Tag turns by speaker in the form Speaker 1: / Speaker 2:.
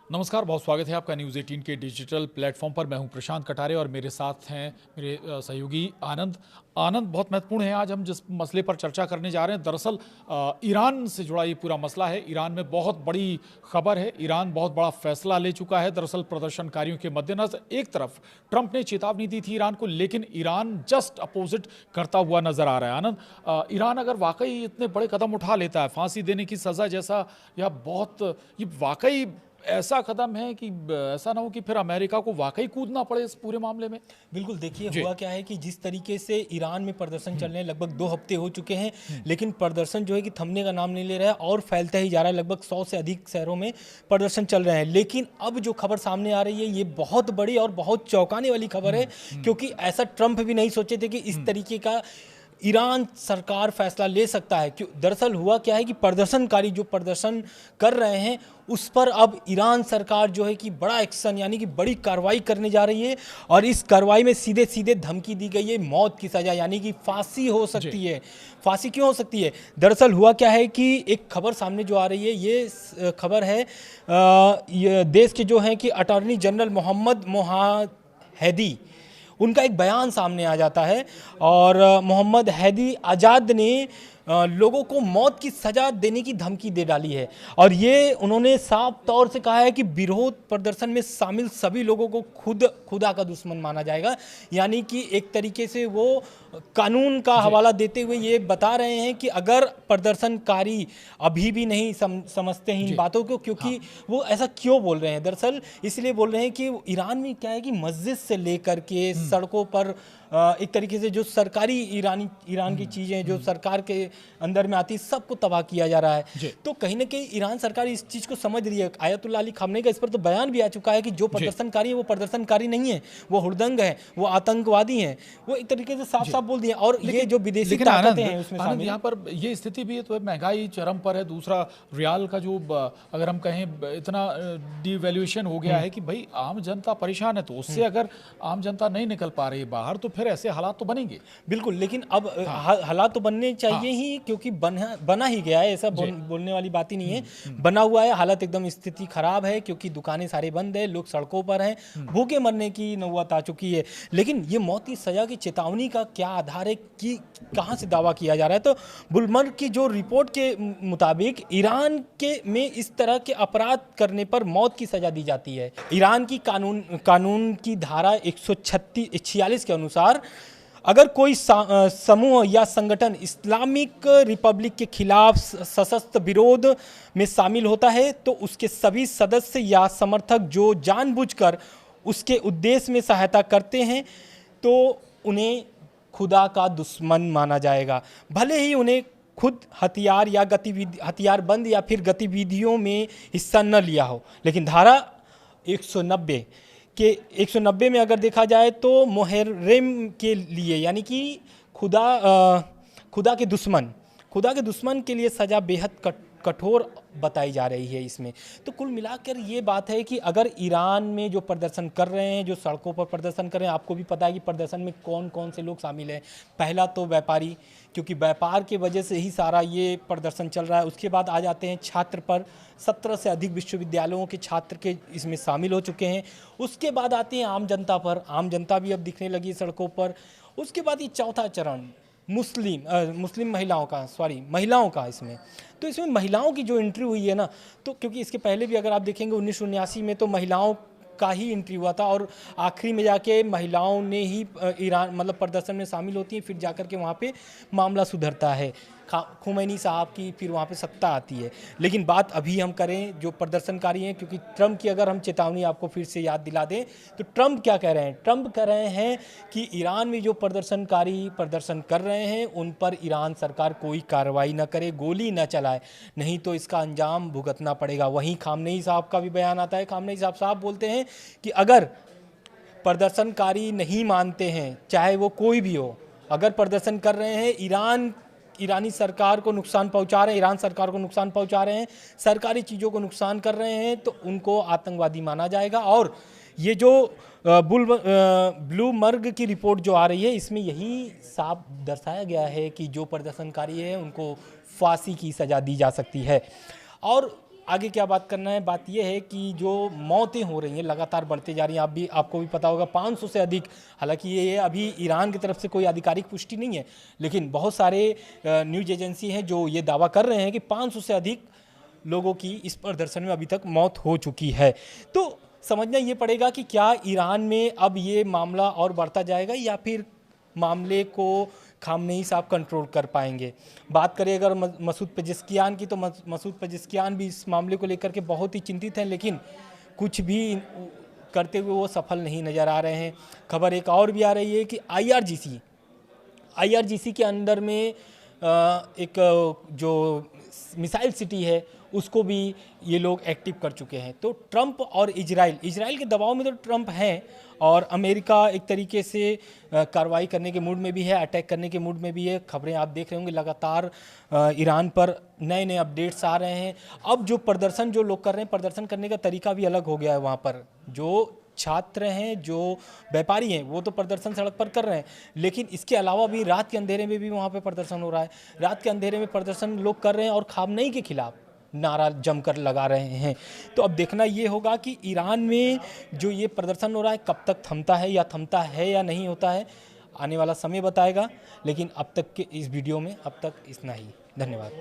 Speaker 1: नमस्कार, बहुत स्वागत है आपका न्यूज़ 18 के डिजिटल प्लेटफॉर्म पर। मैं हूं प्रशांत कटारे और मेरे साथ हैं मेरे सहयोगी आनंद। आनंद, बहुत महत्वपूर्ण है आज हम जिस मसले पर चर्चा करने जा रहे हैं, दरअसल ईरान से जुड़ा ये पूरा मसला है। ईरान में बहुत बड़ी खबर है, ईरान बहुत बड़ा फैसला ले चुका है। दरअसल प्रदर्शनकारियों के मद्देनजर एक तरफ ट्रंप ने चेतावनी दी थी ईरान को, लेकिन ईरान जस्ट अपोजिट करता हुआ नजर आ रहा है। आनंद, ईरान अगर वाकई इतने बड़े कदम उठा लेता है, फांसी देने की सजा जैसा, या ये वाकई ऐसा कदम है कि ऐसा ना हो कि फिर अमेरिका को वाकई कूदना पड़े इस पूरे मामले में।
Speaker 2: बिल्कुल, देखिए
Speaker 1: जी।
Speaker 2: हुआ क्या है कि जिस तरीके से ईरान में प्रदर्शन चल रहे हैं, लगभग 2 हफ्ते हो चुके हैं, लेकिन प्रदर्शन जो है कि थमने का नाम नहीं ले रहा है और फैलता ही जा रहा है। लगभग 100 से अधिक शहरों में प्रदर्शन चल रहे हैं। लेकिन अब जो खबर सामने आ रही है, ये बहुत बड़ी और बहुत चौंकाने वाली खबर है, क्योंकि ऐसा ट्रंप भी नहीं सोचे थे कि इस तरीके का ईरान सरकार फैसला ले सकता है। क्यों? दरअसल हुआ क्या है कि प्रदर्शनकारी जो प्रदर्शन कर रहे हैं, उस पर अब ईरान सरकार जो है कि बड़ा एक्शन यानी कि बड़ी कार्रवाई करने जा रही है, और इस कार्रवाई में सीधे सीधे धमकी दी गई है मौत की सजा, यानी कि फांसी हो सकती है। फांसी क्यों हो सकती है? दरअसल हुआ क्या है कि एक खबर सामने जो आ रही है, ये खबर है ये देश के जो हैं कि अटॉर्नी जनरल मोहम्मद मोहादी, उनका एक बयान सामने आ जाता है। और मोहम्मद हैदी आज़ाद ने लोगों को मौत की सज़ा देने की धमकी दे डाली है। और ये उन्होंने साफ तौर से कहा है कि विरोध प्रदर्शन में शामिल सभी लोगों को खुदा का दुश्मन माना जाएगा। यानी कि एक तरीके से वो कानून का हवाला देते हुए ये बता रहे हैं कि अगर प्रदर्शनकारी अभी भी नहीं समझते हैं इन बातों को, क्योंकि वो ऐसा क्यों बोल रहे हैं? दरअसल इसलिए बोल रहे हैं कि ईरान में क्या है कि मस्जिद से लेकर के सड़कों पर एक तरीके से जो सरकारी ईरान की चीज़ें जो सरकार के अंदर में आती, सबको तबाह किया जा रहा है। तो कहीं ना कहीं ईरान सरकार इस चीज़ को समझ रही है। आयतुल्लाह अली खामनेई का इस पर तो बयान भी आ चुका है कि जो प्रदर्शनकारी है वो प्रदर्शनकारी नहीं है, वो हुड़दंग है, वो आतंकवादी हैं। वो एक तरीके से साफ साफ बोल दिया। और ये जो विदेशी ताकतें हैं उसमें शामिल।
Speaker 1: यहाँ पर ये स्थिति भी है, तो महंगाई चरम पर है। दूसरा, रियाल का जो अगर हम कहें इतना डिवैल्यूएशन हो गया है कि भाई आम जनता परेशान है। तो उससे अगर आम जनता नहीं निकल पा रही है बाहर, तो फिर ऐसे हालात तो बनेंगे।
Speaker 2: बिल्कुल, लेकिन अब हालात तो बनने चाहिए ही, क्योंकि बना ही गया है। ऐसा बोलने वाली बात ही नहीं है, बना हुआ है। हालत एकदम स्थिति खराब है, क्योंकि दुकानें सारे बंद है, लोग सड़कों पर हैं, भूखे मरने की नौबत आ चुकी है। लेकिन ये मौत की सजा की चेतावनी का क्या आधार है कि कहां से दावा किया जा रहा है? तो बुलमर्ग की जो रिपोर्ट के मुताबिक ईरान के में इस तरह के अपराध करने पर मौत की सजा दी जाती है। ईरान की कानून की धारा 146 के अनुसार अगर कोई समूह या संगठन इस्लामिक रिपब्लिक के खिलाफ सशस्त्र विरोध में शामिल होता है, तो उसके सभी सदस्य या समर्थक जो जानबूझकर उसके उद्देश्य में सहायता करते हैं, तो उन्हें खुदा का दुश्मन माना जाएगा। भले ही उन्हें खुद हथियारबंद या फिर गतिविधियों में हिस्सा न लिया हो। लेकिन धारा 190 में अगर देखा जाए तो मुहर्रम के लिए, यानी कि खुदा के दुश्मन के लिए सज़ा बेहद कठोर बताई जा रही है इसमें। तो कुल मिलाकर ये बात है कि अगर ईरान में जो प्रदर्शन कर रहे हैं, जो सड़कों पर प्रदर्शन कर रहे हैं, आपको भी पता है कि प्रदर्शन में कौन कौन से लोग शामिल हैं। पहला तो व्यापारी, क्योंकि व्यापार की वजह से ही सारा ये प्रदर्शन चल रहा है। उसके बाद आ जाते हैं छात्र पर, 17 से अधिक विश्वविद्यालयों के छात्र के इसमें शामिल हो चुके हैं। उसके बाद आती है आम जनता पर, आम जनता भी अब दिखने लगी सड़कों पर। उसके बाद ये चौथा चरण मुस्लिम महिलाओं का इसमें। तो इसमें महिलाओं की जो एंट्री हुई है ना, तो क्योंकि इसके पहले भी अगर आप देखेंगे 1979 में तो महिलाओं का ही एंट्री हुआ था, और आखिरी में जाके महिलाओं ने ही ईरान प्रदर्शन में शामिल होती हैं, फिर जाकर के वहाँ पे मामला सुधरता है। खुमैनी साहब की फिर वहाँ पे सत्ता आती है। लेकिन बात अभी हम करें जो प्रदर्शनकारी हैं, क्योंकि ट्रंप की अगर हम चेतावनी आपको फिर से याद दिला दें, तो ट्रंप क्या कह रहे हैं? ट्रंप कह रहे हैं कि ईरान में जो प्रदर्शनकारी प्रदर्शन कर रहे हैं, उन पर ईरान सरकार कोई कार्रवाई न करे, गोली न चलाए, नहीं तो इसका अंजाम भुगतना पड़ेगा। वहीं खामनेई साहब का भी बयान आता है। खामनेई साहब बोलते हैं कि अगर प्रदर्शनकारी नहीं मानते हैं, चाहे वो कोई भी हो, अगर प्रदर्शन कर रहे हैं, ईरानी सरकार को नुकसान पहुंचा रहे हैं, ईरान सरकार को नुकसान पहुंचा रहे हैं, सरकारी चीज़ों को नुकसान कर रहे हैं, तो उनको आतंकवादी माना जाएगा। और ये जो ब्लूमबर्ग की रिपोर्ट जो आ रही है, इसमें यही साफ दर्शाया गया है कि जो प्रदर्शनकारी है उनको फांसी की सज़ा दी जा सकती है। और आगे क्या बात करना है, बात यह है कि जो मौतें हो रही हैं लगातार बढ़ते जा रही हैं, आपको भी पता होगा 500 से अधिक, हालांकि ये अभी ईरान की तरफ से कोई आधिकारिक पुष्टि नहीं है, लेकिन बहुत सारे न्यूज एजेंसी हैं जो ये दावा कर रहे हैं कि 500 से अधिक लोगों की इस प्रदर्शन में अभी तक मौत हो चुकी है। तो समझना ये पड़ेगा कि क्या ईरान में अब ये मामला और बढ़ता जाएगा या फिर मामले को खामनेई साहब कंट्रोल कर पाएंगे। बात करें अगर मसूद पेजेस्कियान की, तो मसूद पेजेस्कियान भी इस मामले को लेकर के बहुत ही चिंतित हैं, लेकिन कुछ भी करते हुए वो सफल नहीं नज़र आ रहे हैं। खबर एक और भी आ रही है कि IRGC के अंदर में एक जो मिसाइल सिटी है उसको भी ये लोग एक्टिव कर चुके हैं। तो ट्रंप और इजराइल के दबाव में तो ट्रंप हैं, और अमेरिका एक तरीके से कार्रवाई करने के मूड में भी है, अटैक करने के मूड में भी है। खबरें आप देख रहे होंगे लगातार ईरान पर नए नए अपडेट्स आ रहे हैं। अब जो प्रदर्शन जो लोग कर रहे हैं, प्रदर्शन करने का तरीका भी अलग हो गया है। वहाँ पर जो छात्र हैं, जो व्यापारी हैं, वो तो प्रदर्शन सड़क पर कर रहे हैं, लेकिन इसके अलावा भी रात के अंधेरे में भी वहाँ पे प्रदर्शन हो रहा है। रात के अंधेरे में प्रदर्शन लोग कर रहे हैं और खामनेई के खिलाफ नारा जमकर लगा रहे हैं। तो अब देखना ये होगा कि ईरान में जो ये प्रदर्शन हो रहा है कब तक थमता है या नहीं होता है, आने वाला समय बताएगा। लेकिन अब तक के इस वीडियो में अब तक इतना ही। धन्यवाद।